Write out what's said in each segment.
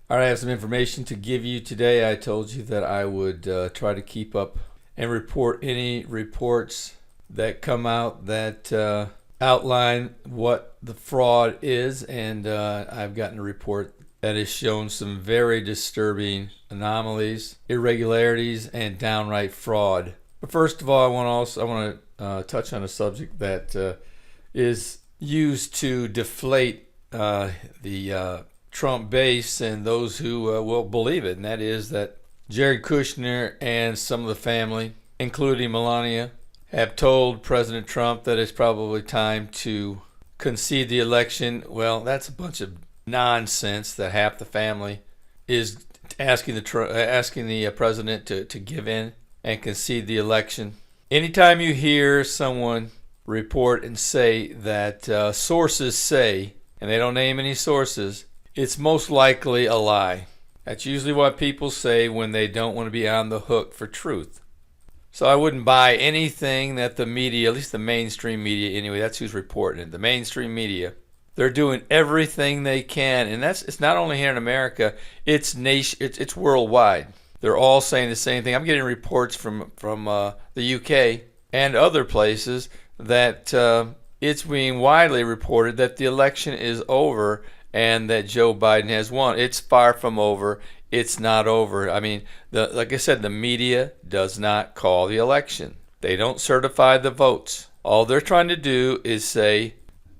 All right, I have some information to give you today. I told you that I would try to keep up and report any reports that come out that outline what the fraud is, and I've gotten a report that has shown some very disturbing anomalies, irregularities, and downright fraud. But first of all, I want to touch on a subject that is used to deflate the Trump base and those who will believe it, and that is that Jared Kushner and some of the family, including Melania, have told President Trump that it's probably time to concede the election. Well, that's a bunch of nonsense that half the family is asking the president to give in and concede the election. Anytime you hear someone report and say that sources say, and they don't name any sources, it's most likely a lie. That's usually what people say when they don't want to be on the hook for truth. So I wouldn't buy anything that the media, at least the mainstream media anyway, that's who's reporting it, the mainstream media. They're doing everything they can, and it's not only here in America, it's worldwide. They're all saying the same thing. I'm getting reports from the UK and other places that it's being widely reported that the election is over and that Joe Biden has won. It's far from over. It's not over. I mean, like I said, the media does not call the election. They don't certify the votes. All they're trying to do is say,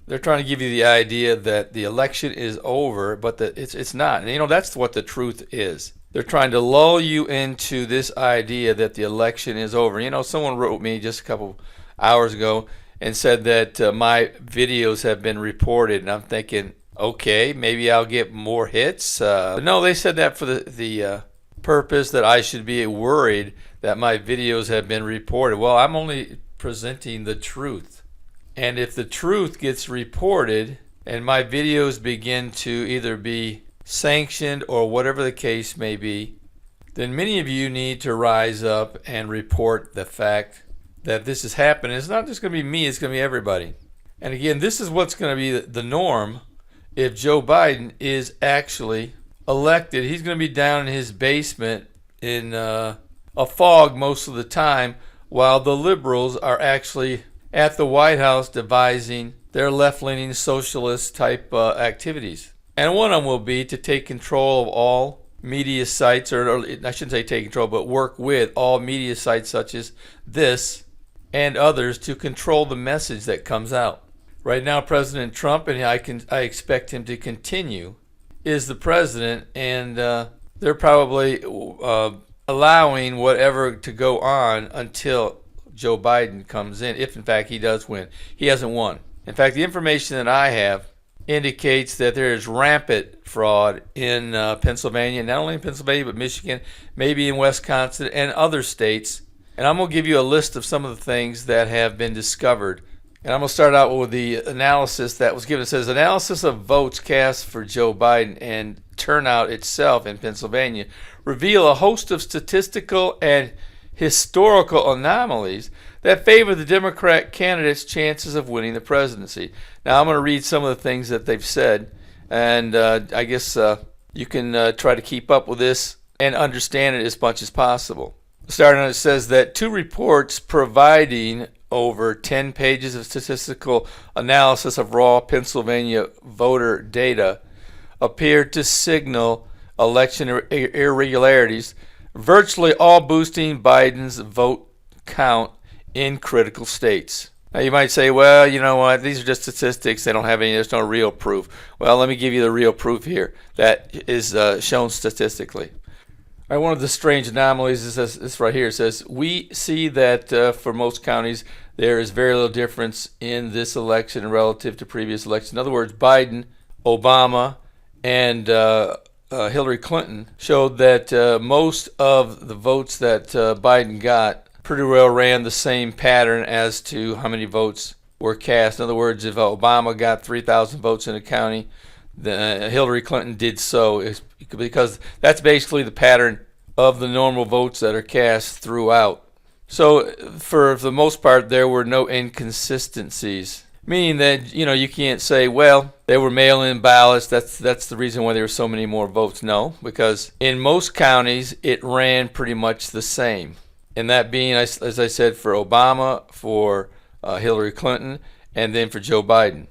they're trying to give you the idea that the election is over, but that it's not. And that's what the truth is. They're trying to lull you into this idea that the election is over. Someone wrote me just a couple hours ago and said that my videos have been reported, and I'm thinking, okay, maybe I'll get more hits. No, they said that for the purpose that I should be worried that my videos have been reported. Well, I'm only presenting the truth. And if the truth gets reported and my videos begin to either be sanctioned or whatever the case may be, then many of you need to rise up and report the fact that this is happening. It's not just going to be me, it's going to be everybody. And again, this is what's going to be the norm. If Joe Biden is actually elected, he's going to be down in his basement in a fog most of the time, while the liberals are actually at the White House devising their left-leaning socialist type activities. And one of them will be to take control of all media sites, or I shouldn't say take control, but work with all media sites such as this and others to control the message that comes out. Right now, President Trump, and I expect him to continue, is the president, and they're probably allowing whatever to go on until Joe Biden comes in, if in fact he does win. He hasn't won. In fact, the information that I have indicates that there is rampant fraud in Pennsylvania, not only in Pennsylvania, but Michigan, maybe in Wisconsin and other states. And I'm going to give you a list of some of the things that have been discovered. And I'm going to start out with the analysis that was given. It says, analysis of votes cast for Joe Biden and turnout itself in Pennsylvania reveal a host of statistical and historical anomalies that favor the Democrat candidate's chances of winning the presidency. Now, I'm going to read some of the things that they've said, and I guess you can try to keep up with this and understand it as much as possible. Starting on, it says that two reports providing over 10 pages of statistical analysis of raw Pennsylvania voter data appeared to signal election irregularities, virtually all boosting Biden's vote count in critical states. Now you might say, well, you know what, these are just statistics, there's no real proof. Well, let me give you the real proof here that is shown statistically. All right, one of the strange anomalies is this right here. It says, we see that for most counties there is very little difference in this election relative to previous elections. In other words, Biden, Obama, and Hillary Clinton showed that most of the votes that Biden got pretty well ran the same pattern as to how many votes were cast. In other words, if Obama got 3,000 votes in a county, Hillary Clinton did so, because that's basically the pattern of the normal votes that are cast throughout. So for the most part, there were no inconsistencies. Meaning that, you can't say, well, they were mail-in ballots. That's the reason why there were so many more votes. No, because in most counties, it ran pretty much the same. And that being, as I said, for Obama, for Hillary Clinton, and then for Joe Biden.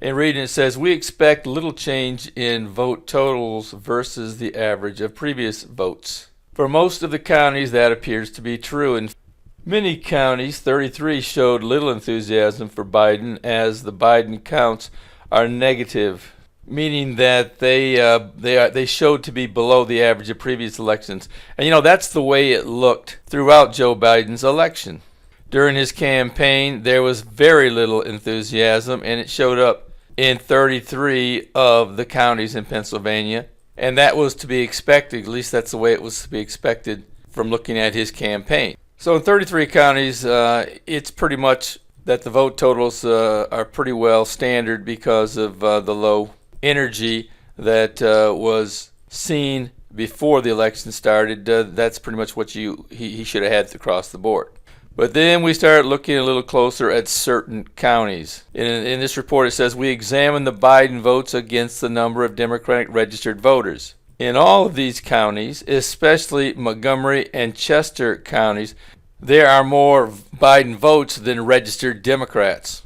In reading, it says, we expect little change in vote totals versus the average of previous votes. For most of the counties, that appears to be true. In many counties, 33, showed little enthusiasm for Biden, as the Biden counts are negative, meaning that they showed to be below the average of previous elections. And that's the way it looked throughout Joe Biden's election. During his campaign, there was very little enthusiasm, and it showed up in 33 of the counties in Pennsylvania. And that was to be expected. At least that's the way it was to be expected from looking at his campaign. So in 33 counties, it's pretty much that the vote totals are pretty well standard because of the low energy that was seen before the election started. That's pretty much what he should have had across the board. But then we started looking a little closer at certain counties. In this report, it says, we examined the Biden votes against the number of Democratic registered voters. In all of these counties, especially Montgomery and Chester counties, there are more Biden votes than registered Democrats.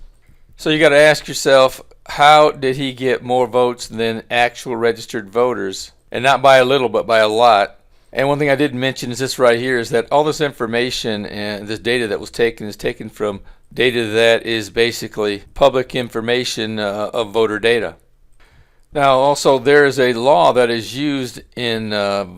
So you got to ask yourself, how did he get more votes than actual registered voters? And not by a little, but by a lot. And one thing I didn't mention is this right here, is that all this information and this data that was taken is taken from data that is basically public information of voter data. Now, also, there is a law that is used in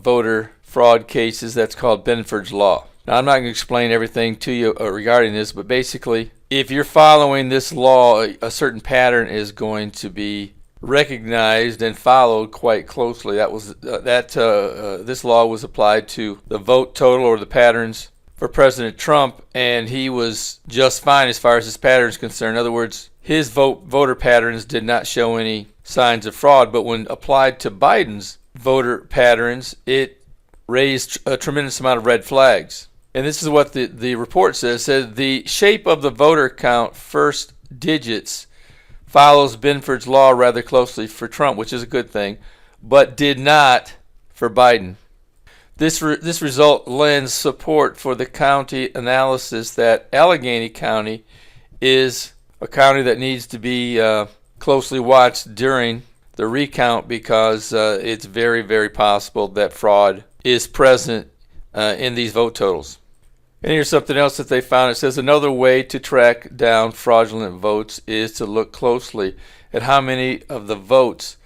voter fraud cases that's called Benford's Law. Now, I'm not going to explain everything to you regarding this, but basically, if you're following this law, a certain pattern is going to be recognized and followed quite closely. This law was applied to the vote total or the patterns for President Trump, and he was just fine as far as his pattern is concerned. In other words, his voter patterns did not show any signs of fraud, but when applied to Biden's voter patterns, it raised a tremendous amount of red flags. And this is what the report says. It says the shape of the voter count first digits follows Benford's Law rather closely for Trump, which is a good thing, but did not for Biden. This result lends support for the county analysis that Allegheny County is a county that needs to be closely watched during the recount, because it's very, very possible that fraud is present in these vote totals. And here's something else that they found. It says another way to track down fraudulent votes is to look closely at how many of the votes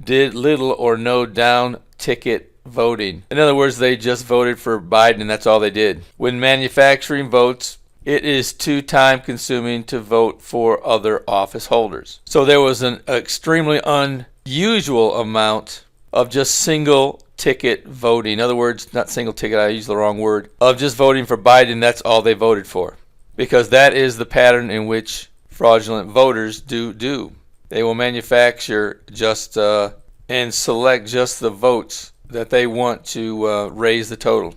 did little or no down ticket voting. In other words, they just voted for Biden and that's all they did. When manufacturing votes, it is too time consuming to vote for other office holders. So there was an extremely unusual amount of just single ticket voting. In other words, not single ticket, I used the wrong word, of just voting for Biden. That's all they voted for, because that is the pattern in which fraudulent voters do. They will manufacture just and select just the votes that they want to raise the total.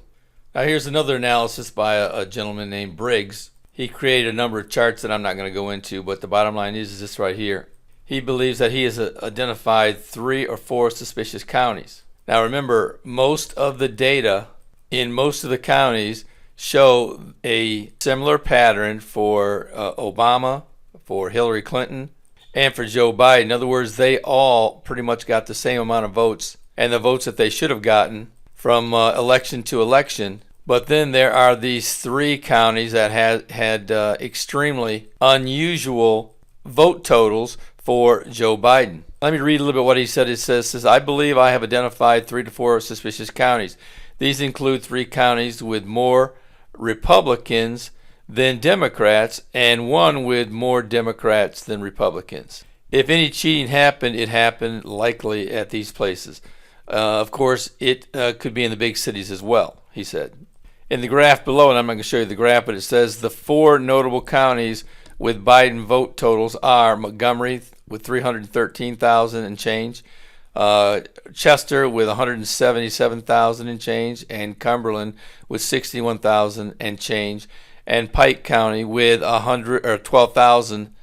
Now here's another analysis by a gentleman named Briggs. He created a number of charts that I'm not going to go into, but the bottom line is this right here. He believes that he has identified 3 or 4 suspicious counties. Now remember, most of the data in most of the counties show a similar pattern for Obama, for Hillary Clinton, and for Joe Biden. In other words, they all pretty much got the same amount of votes, and the votes that they should have gotten from election to election. But then there are these 3 counties that had extremely unusual vote totals for Joe Biden. Let me read a little bit what he said. It says, I believe I have identified 3 to 4 suspicious counties. These include 3 counties with more Republicans than Democrats and 1 with more Democrats than Republicans. If any cheating happened, it happened likely at these places. Of course, it could be in the big cities as well, he said. In the graph below, and I'm not going to show you the graph, but it says the 4 notable counties with Biden vote totals are Montgomery with 313,000 and change, Chester with 177,000 and change, and Cumberland with 61,000 and change, and Pike County with 12,000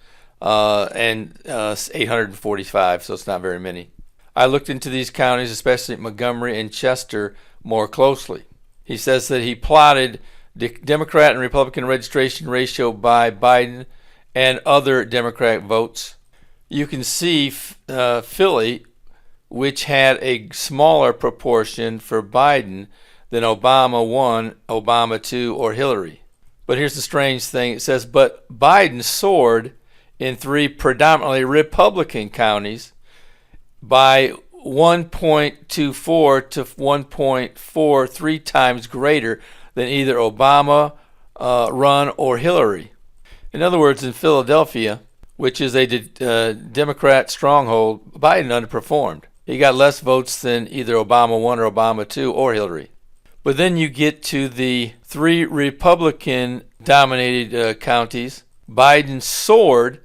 and 845, so it's not very many. I looked into these counties, especially Montgomery and Chester, more closely. He says that he plotted the Democrat and Republican registration ratio by Biden and other Democratic votes. You can see Philly, which had a smaller proportion for Biden than Obama 1, Obama 2, or Hillary. But here's the strange thing. It says, but Biden soared in 3 predominantly Republican counties by 1.24 to 1.43 times greater than either Obama run or Hillary. In other words, in Philadelphia, which is a Democrat stronghold, Biden underperformed. He got less votes than either Obama 1 or Obama 2 or Hillary. But then you get to the 3 Republican-dominated counties. Biden soared,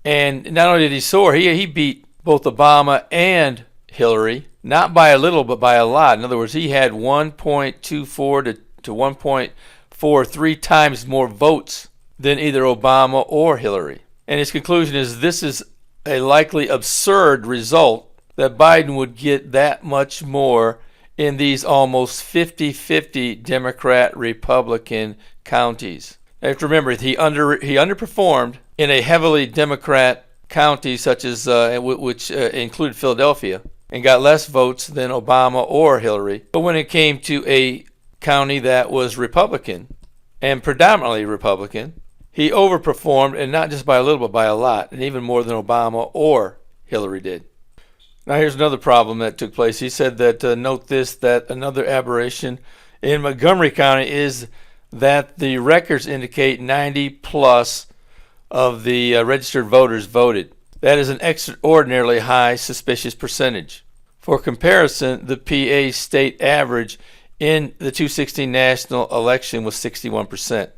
and not only did he soar, he beat both Obama and Hillary, not by a little, but by a lot. In other words, he had 1.24 to 1.43 times more votes than either Obama or Hillary. And his conclusion is this is a likely absurd result that Biden would get that much more in these almost 50-50 Democrat-Republican counties. You have to remember, he underperformed in a heavily Democrat county such as which included Philadelphia, and got less votes than Obama or Hillary. But when it came to a county that was Republican and predominantly Republican, he overperformed, and not just by a little, but by a lot, and even more than Obama or Hillary did. Now here's another problem that took place. He said that, note this, that another aberration in Montgomery County is that the records indicate 90 plus of the registered voters voted. That is an extraordinarily high suspicious percentage. For comparison, the PA state average in the 2016 national election was 61%.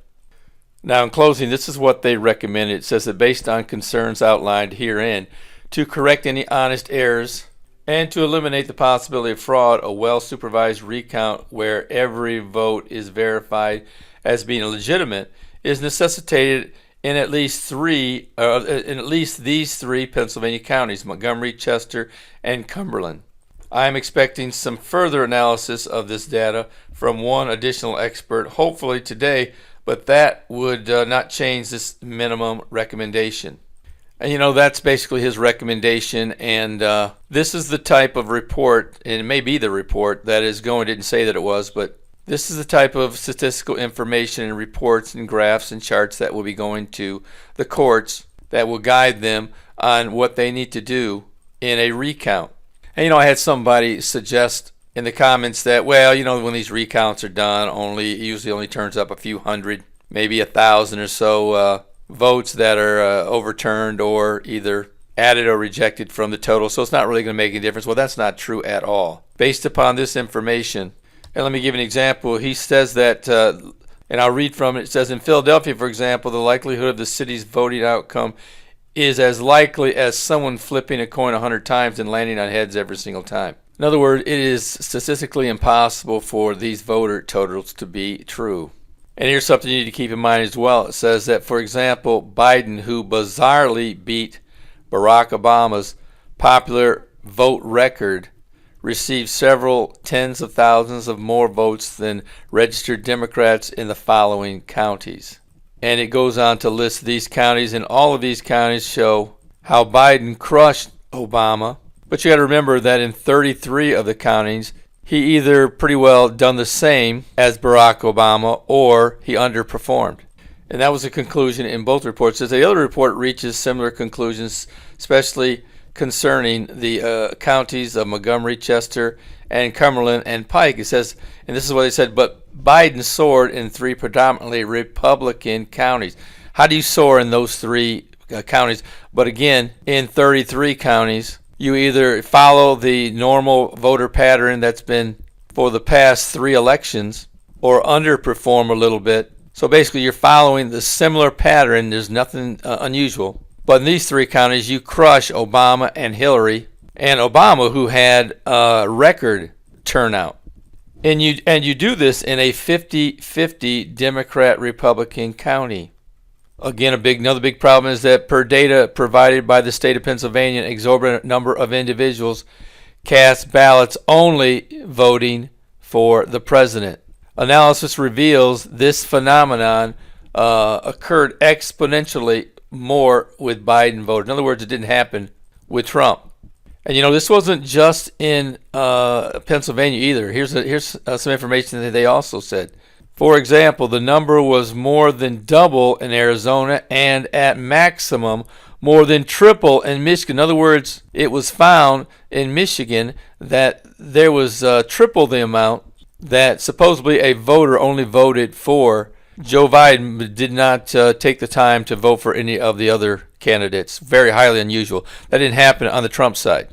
Now, in closing, this is what they recommended. It says that based on concerns outlined herein, to correct any honest errors and to eliminate the possibility of fraud, a well-supervised recount where every vote is verified as being legitimate is necessitated in at least these 3 Pennsylvania counties, Montgomery, Chester, and Cumberland. I am expecting some further analysis of this data from one additional expert, hopefully today, but that would not change this minimum recommendation. And that's basically his recommendation, and this is the type of report, and it may be the report that is going, didn't say that it was, but this is the type of statistical information and reports and graphs and charts that will be going to the courts that will guide them on what they need to do in a recount. And I had somebody suggest in the comments that, well, when these recounts are done, it usually only turns up a few hundred, maybe 1,000 or so votes that are overturned or either added or rejected from the total, so it's not really going to make any difference. Well, that's not true at all. Based upon this information, and let me give an example. He says that, and I'll read from it. It says, in Philadelphia, for example, the likelihood of the city's voting outcome is as likely as someone flipping a coin 100 times and landing on heads every single time. In other words, it is statistically impossible for these voter totals to be true. And here's something you need to keep in mind as well. It says that, for example, Biden, who bizarrely beat Barack Obama's popular vote record, received several tens of thousands of more votes than registered Democrats in the following counties. And it goes on to list these counties, and all of these counties show how Biden crushed Obama. But you got to remember that in 33 of the counties, he either pretty well done the same as Barack Obama or he underperformed. And that was the conclusion in both reports. As the other report reaches similar conclusions, especially concerning the counties of Montgomery, Chester, and Cumberland and Pike. It says, and this is what they said, but Biden soared in 3 predominantly Republican counties. How do you soar in those 3 counties? But again, in 33 counties, you either follow the normal voter pattern that's been for the past 3 elections or underperform a little bit. So basically, you're following the similar pattern. There's nothing unusual. But in these 3 counties, you crush Obama and Hillary, and Obama, who had a record turnout. And you do this in a 50-50 Democrat-Republican county. Again, another big problem is that per data provided by the state of Pennsylvania, an exorbitant number of individuals cast ballots only voting for the president. Analysis reveals this phenomenon occurred exponentially more with Biden voters. In other words, it didn't happen with Trump. And this wasn't just in Pennsylvania either. Here's some information that they also said. For example, the number was more than double in Arizona and at maximum more than triple in Michigan. In other words, it was found in Michigan that there was triple the amount that supposedly a voter only voted for Joe Biden, but did not take the time to vote for any of the other candidates. Very highly unusual. That didn't happen on the Trump side.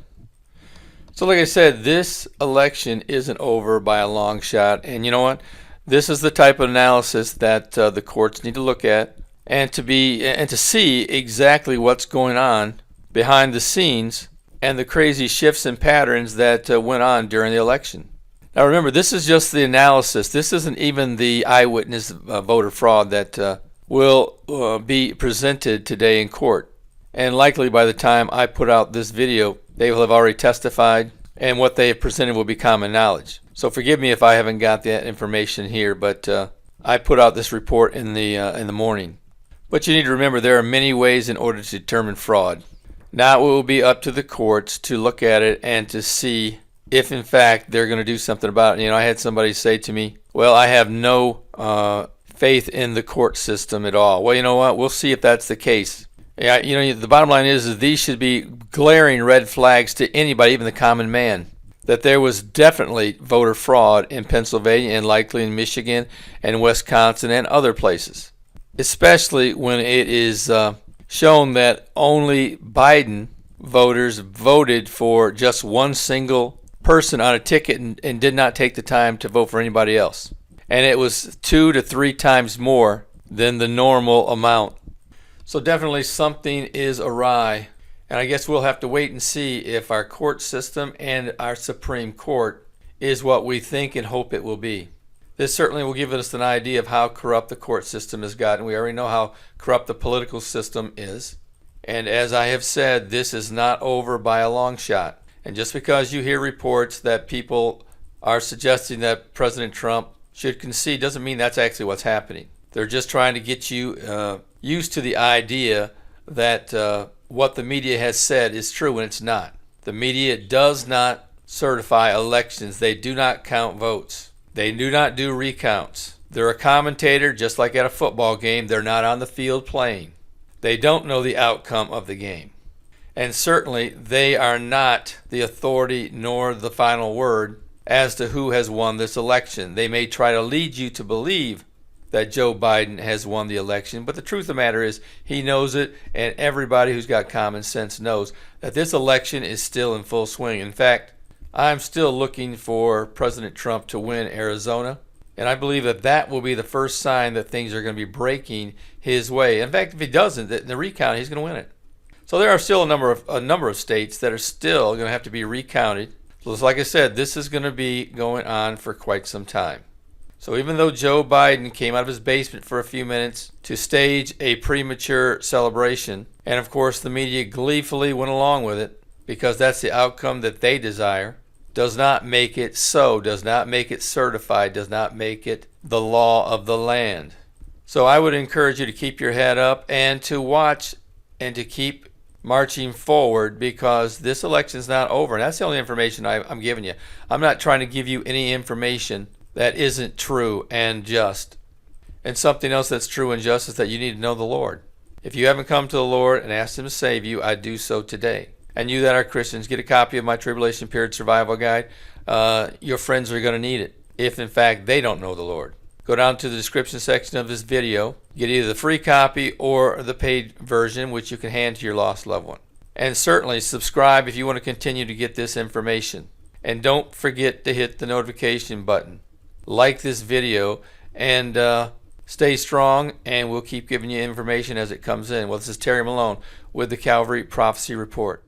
So like I said, this election isn't over by a long shot. And you know what? This is the type of analysis that the courts need to look at and to see exactly what's going on behind the scenes and the crazy shifts and patterns that went on during the election. Now remember, this is just the analysis. This isn't even the eyewitness voter fraud that will be presented today in court. And likely by the time I put out this video, they will have already testified, and what they have presented will be common knowledge. So forgive me if I haven't got that information here, but I put out this report in the morning. But you need to remember there are many ways in order to determine fraud. Now it will be up to the courts to look at it and to see if in fact they're going to do something about it. I had somebody say to me, well, I have no faith in the court system at all. Well, you know what? We'll see if that's the case. Yeah, the bottom line is these should be glaring red flags to anybody, even the common man, that there was definitely voter fraud in Pennsylvania and likely in Michigan and Wisconsin and other places, especially when it is shown that only Biden voters voted for just one single person on a ticket and did not take the time to vote for anybody else. And it was 2 to 3 times more than the normal amount. So definitely something is awry. And I guess we'll have to wait and see if our court system and our Supreme Court is what we think and hope it will be. This certainly will give us an idea of how corrupt the court system has gotten. We already know how corrupt the political system is. And as I have said, this is not over by a long shot. And just because you hear reports that people are suggesting that President Trump should concede doesn't mean that's actually what's happening. They're just trying to get you used to the idea that what the media has said is true when it's not. The media does not certify elections. They do not count votes. They do not do recounts. They're a commentator just like at a football game. They're not on the field playing. They don't know the outcome of the game. And certainly they are not the authority nor the final word as to who has won this election. They may try to lead you to believe that Joe Biden has won the election, but the truth of the matter is he knows it, and everybody who's got common sense knows that this election is still in full swing. In fact, I'm still looking for President Trump to win Arizona, and I believe that that will be the first sign that things are going to be breaking his way. In fact, if he doesn't, in the recount, he's going to win it. So there are still a number of states that are still going to have to be recounted. So like I said, this is going to be going on for quite some time. So even though Joe Biden came out of his basement for a few minutes to stage a premature celebration, and of course the media gleefully went along with it because that's the outcome that they desire, does not make it so, does not make it certified, does not make it the law of the land. So I would encourage you to keep your head up and to watch and to keep marching forward, because this election is not over. And that's the only information I'm giving you. I'm not trying to give you any information that isn't true and just. And something else that's true and just is that you need to know the Lord. If you haven't come to the Lord and asked Him to save you, I do so today. And you that are Christians, get a copy of my Tribulation Period Survival Guide. Your friends are going to need it if in fact they don't know the Lord. Go down to the description section of this video, get either the free copy or the paid version, which you can hand to your lost loved one. And certainly subscribe if you want to continue to get this information. And don't forget to hit the notification button. Like this video and stay strong, and we'll keep giving you information as it comes in. Well, this is Terry Malone with the Calvary Prophecy Report.